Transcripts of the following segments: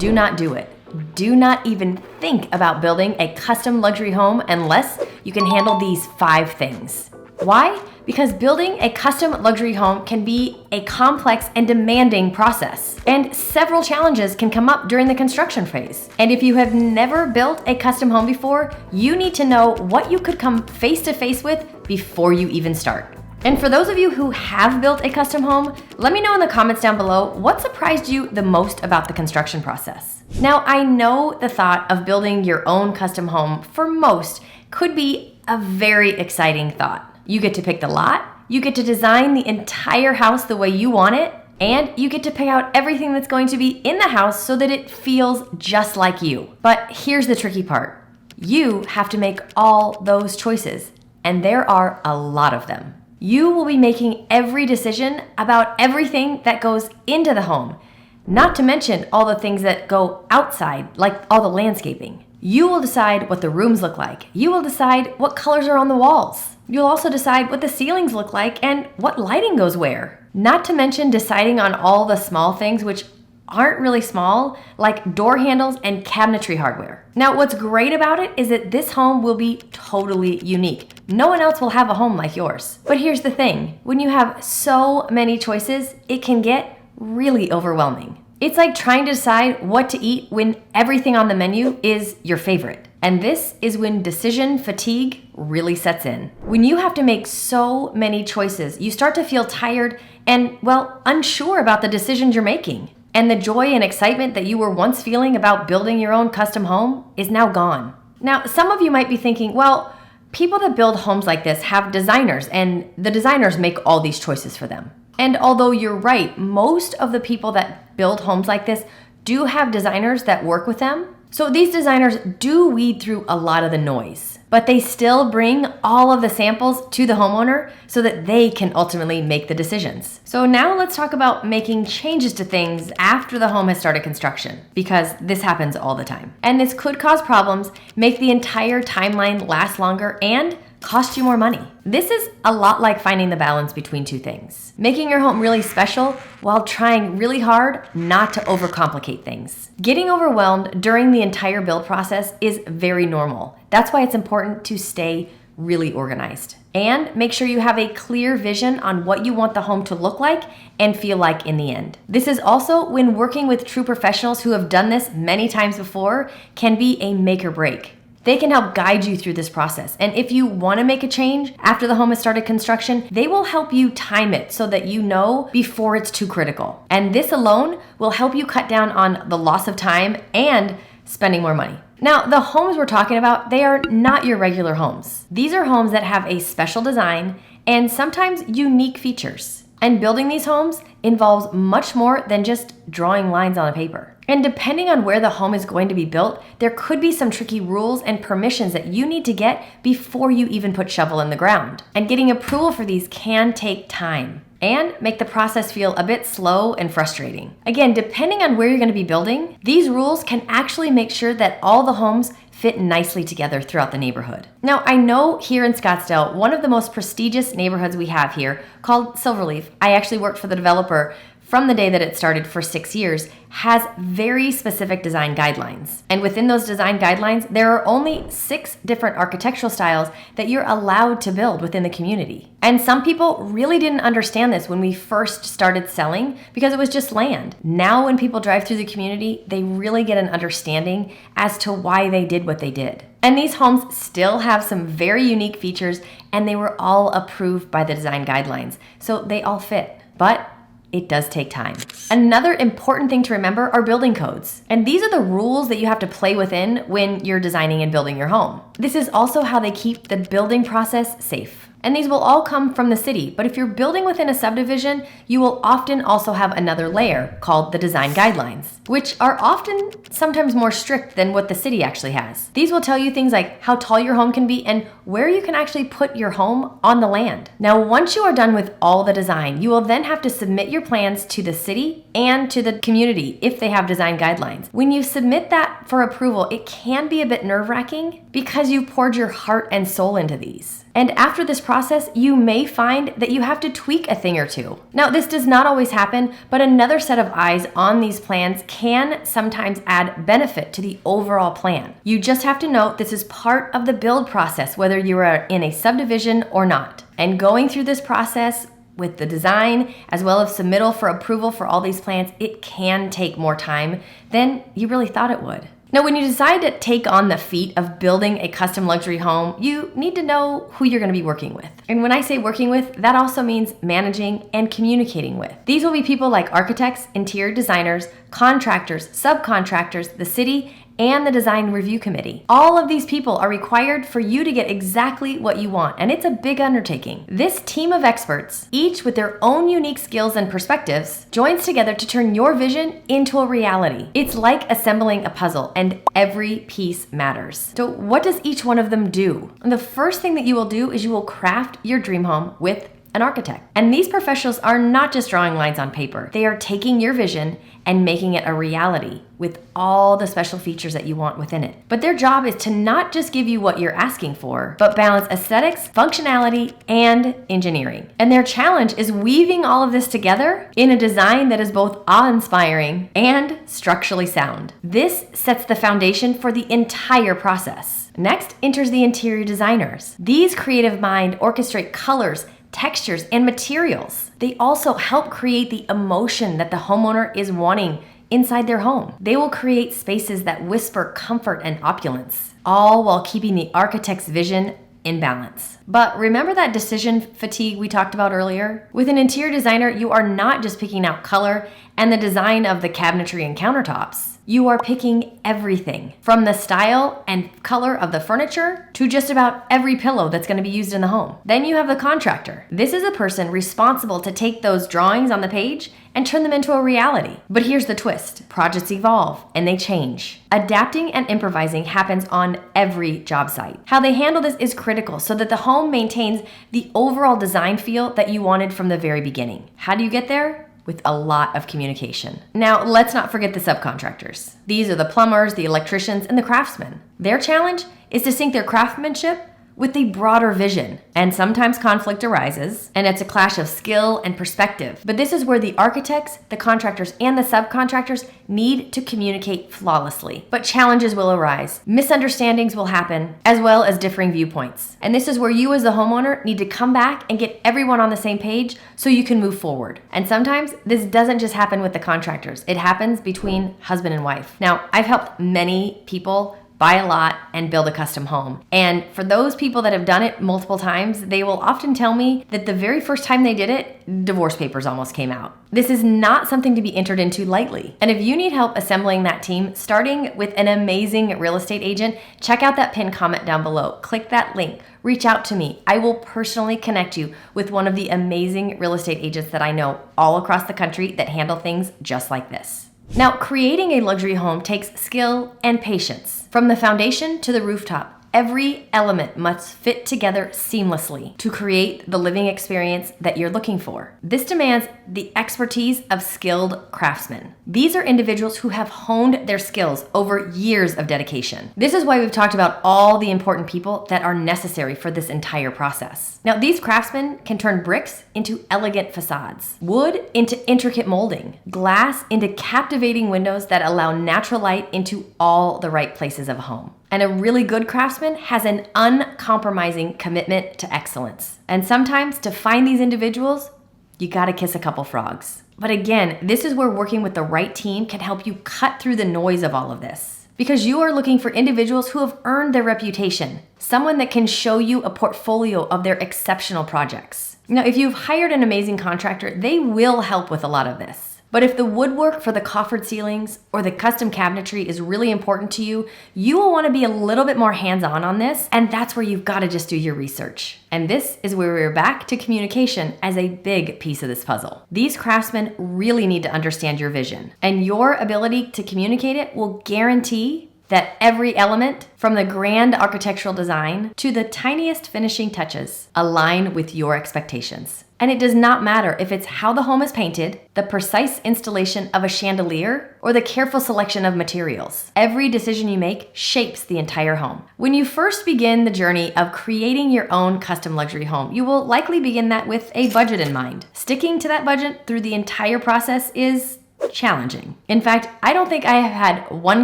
do not do it. Do not even think about building a custom luxury home unless you can handle these 5 things. Why? Because building a custom luxury home can be a complex and demanding process, and several challenges can come up during the construction phase. And if you have never built a custom home before, you need to know what you could come face to face with before you even start. And for those of you who have built a custom home, let me know in the comments down below what surprised you the most about the construction process. Now, I know the thought of building your own custom home for most could be a very exciting thought. You get to pick the lot, you get to design the entire house the way you want it, and you get to pick out everything that's going to be in the house so that it feels just like you. But here's the tricky part. You have to make all those choices, and there are a lot of them. You will be making every decision about everything that goes into the home, not to mention all the things that go outside, like all the landscaping. You will decide what the rooms look like. You will decide what colors are on the walls. You'll also decide what the ceilings look like and what lighting goes where. Not to mention deciding on all the small things which aren't really small, like door handles and cabinetry hardware. Now, what's great about it is that this home will be totally unique. No one else will have a home like yours. But here's the thing, when you have so many choices, it can get really overwhelming. It's like trying to decide what to eat when everything on the menu is your favorite. And this is when decision fatigue really sets in. When you have to make so many choices, you start to feel tired and, well, unsure about the decisions you're making. And the joy and excitement that you were once feeling about building your own custom home is now gone. Now, some of you might be thinking, well, people that build homes like this have designers, and the designers make all these choices for them. And although you're right, most of the people that build homes like this do have designers that work with them. So these designers do weed through a lot of the noise, but they still bring all of the samples to the homeowner so that they can ultimately make the decisions. So now let's talk about making changes to things after the home has started construction, because this happens all the time. And this could cause problems, make the entire timeline last longer, and cost you more money. This is a lot like finding the balance between 2 things. Making your home really special while trying really hard not to overcomplicate things. Getting overwhelmed during the entire build process is very normal. That's why it's important to stay really organized. And make sure you have a clear vision on what you want the home to look like and feel like in the end. This is also when working with true professionals who have done this many times before can be a make or break. They can help guide you through this process. And if you want to make a change after the home has started construction, they will help you time it so that you know before it's too critical. And this alone will help you cut down on the loss of time and spending more money. Now, the homes we're talking about, they are not your regular homes. These are homes that have a special design and sometimes unique features. And building these homes involves much more than just drawing lines on a paper. And depending on where the home is going to be built, there could be some tricky rules and permissions that you need to get before you even put shovel in the ground. And getting approval for these can take time and make the process feel a bit slow and frustrating. Again, depending on where you're going to be building, these rules can actually make sure that all the homes fit nicely together throughout the neighborhood. Now, I know here in Scottsdale, one of the most prestigious neighborhoods we have here, called Silverleaf, I actually worked for the developer from the day that it started for 6 years, has very specific design guidelines. And within those design guidelines, there are only 6 different architectural styles that you're allowed to build within the community. And some people really didn't understand this when we first started selling because it was just land. Now when people drive through the community, they really get an understanding as to why they did what they did. And these homes still have some very unique features, and they were all approved by the design guidelines. So they all fit. But it does take time. Another important thing to remember are building codes. And these are the rules that you have to play within when you're designing and building your home. This is also how they keep the building process safe. And these will all come from the city, but if you're building within a subdivision, you will often also have another layer called the design guidelines, which are often sometimes more strict than what the city actually has. These will tell you things like how tall your home can be and where you can actually put your home on the land. Now, once you are done with all the design, you will then have to submit your plans to the city and to the community if they have design guidelines. When you submit that for approval, it can be a bit nerve-wracking because you poured your heart and soul into these. And after this process, you may find that you have to tweak a thing or two. Now, this does not always happen, but another set of eyes on these plans can sometimes add benefit to the overall plan. You just have to know this is part of the build process, whether you are in a subdivision or not. And going through this process with the design as well as submittal for approval for all these plans, it can take more time than you really thought it would. Now, when you decide to take on the feat of building a custom luxury home, you need to know who you're going to be working with. And when I say working with, that also means managing and communicating with. These will be people like architects, interior designers, contractors, subcontractors, the city, and the design review committee. All of these people are required for you to get exactly what you want, and it's a big undertaking. This team of experts, each with their own unique skills and perspectives, joins together to turn your vision into a reality. It's like assembling a puzzle, and every piece matters. So what does each one of them do? And the first thing that you will do is you will craft your dream home with an architect. And these professionals are not just drawing lines on paper. They are taking your vision and making it a reality with all the special features that you want within it. But their job is to not just give you what you're asking for, but balance aesthetics, functionality, and engineering. And their challenge is weaving all of this together in a design that is both awe-inspiring and structurally sound. This sets the foundation for the entire process. Next enters the interior designers. These creative minds orchestrate colors, textures, and materials. They also help create the emotion that the homeowner is wanting inside their home. They will create spaces that whisper comfort and opulence, all while keeping the architect's vision in balance. But remember that decision fatigue we talked about earlier? With an interior designer, you are not just picking out color and the design of the cabinetry and countertops. You are picking everything from the style and color of the furniture to just about every pillow that's going to be used in the home. Then you have the contractor. This is a person responsible to take those drawings on the page and turn them into a reality. But here's the twist. Projects evolve and they change. Adapting and improvising happens on every job site. How they handle this is critical so that the home maintains the overall design feel that you wanted from the very beginning. How do you get there? With a lot of communication. Now, let's not forget the subcontractors. These are the plumbers, the electricians, and the craftsmen. Their challenge is to sync their craftsmanship with a broader vision. And sometimes conflict arises, and it's a clash of skill and perspective. But this is where the architects, the contractors, and the subcontractors need to communicate flawlessly. But challenges will arise. Misunderstandings will happen, as well as differing viewpoints. And this is where you as the homeowner need to come back and get everyone on the same page so you can move forward. And sometimes this doesn't just happen with the contractors. It happens between husband and wife. Now, I've helped many people buy a lot and build a custom home. And for those people that have done it multiple times, they will often tell me that the very first time they did it, divorce papers almost came out. This is not something to be entered into lightly. And if you need help assembling that team, starting with an amazing real estate agent, check out that pinned comment down below. Click that link. Reach out to me. I will personally connect you with one of the amazing real estate agents that I know all across the country that handle things just like this. Now, creating a luxury home takes skill and patience. From the foundation to the rooftop, every element must fit together seamlessly to create the living experience that you're looking for. This demands the expertise of skilled craftsmen. These are individuals who have honed their skills over years of dedication. This is why we've talked about all the important people that are necessary for this entire process. Now, these craftsmen can turn bricks into elegant facades, wood into intricate molding, glass into captivating windows that allow natural light into all the right places of a home. And a really good craftsman has an uncompromising commitment to excellence. And sometimes to find these individuals, you gotta kiss a couple frogs. But again, this is where working with the right team can help you cut through the noise of all of this. Because you are looking for individuals who have earned their reputation, someone that can show you a portfolio of their exceptional projects. Now, if you've hired an amazing contractor, they will help with a lot of this. But if the woodwork for the coffered ceilings or the custom cabinetry is really important to you, you will want to be a little bit more hands-on on this, and that's where you've got to just do your research. And this is where we're back to communication as a big piece of this puzzle. These craftsmen really need to understand your vision, and your ability to communicate it will guarantee that every element, from the grand architectural design to the tiniest finishing touches, align with your expectations. And it does not matter if it's how the home is painted, the precise installation of a chandelier, or the careful selection of materials. Every decision you make shapes the entire home. When you first begin the journey of creating your own custom luxury home, you will likely begin that with a budget in mind. Sticking to that budget through the entire process is challenging. In fact, I don't think I have had one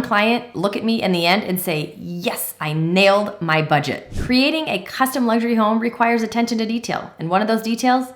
client look at me in the end and say, yes, I nailed my budget. Creating a custom luxury home requires attention to detail, and one of those details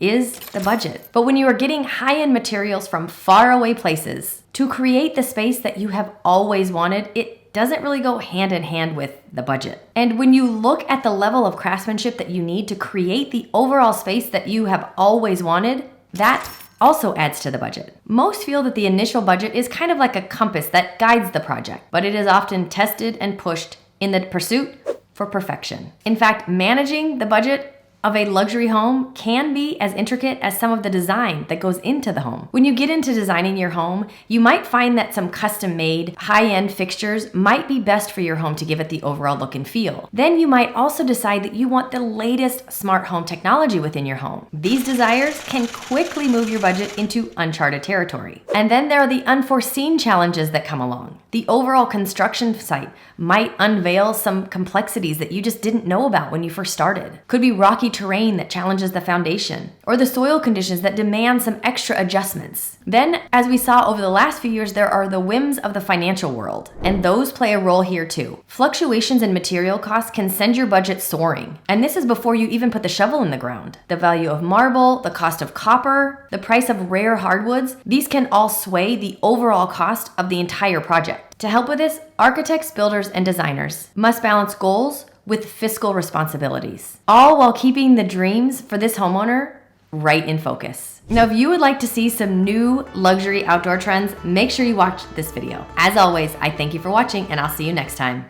is the budget. But when you are getting high-end materials from faraway places to create the space that you have always wanted, it doesn't really go hand in hand with the budget. And when you look at the level of craftsmanship that you need to create the overall space that you have always wanted, that also adds to the budget. Most feel that the initial budget is kind of like a compass that guides the project, but it is often tested and pushed in the pursuit for perfection. In fact, managing the budget of a luxury home can be as intricate as some of the design that goes into the home. When you get into designing your home, you might find that some custom-made, high-end fixtures might be best for your home to give it the overall look and feel. Then you might also decide that you want the latest smart home technology within your home. These desires can quickly move your budget into uncharted territory. And then there are the unforeseen challenges that come along. The overall construction site might unveil some complexities that you just didn't know about when you first started. Could be rocky terrain that challenges the foundation, or the soil conditions that demand some extra adjustments. Then, as we saw over the last few years, there are the whims of the financial world, and those play a role here too. Fluctuations in material costs can send your budget soaring, and this is before you even put the shovel in the ground. The value of marble, the cost of copper, the price of rare hardwoods, these can all sway the overall cost of the entire project. To help with this, architects, builders, and designers must balance goals with fiscal responsibilities, all while keeping the dreams for this homeowner right in focus. Now, if you would like to see some new luxury outdoor trends, make sure you watch this video. As always, I thank you for watching, and I'll see you next time.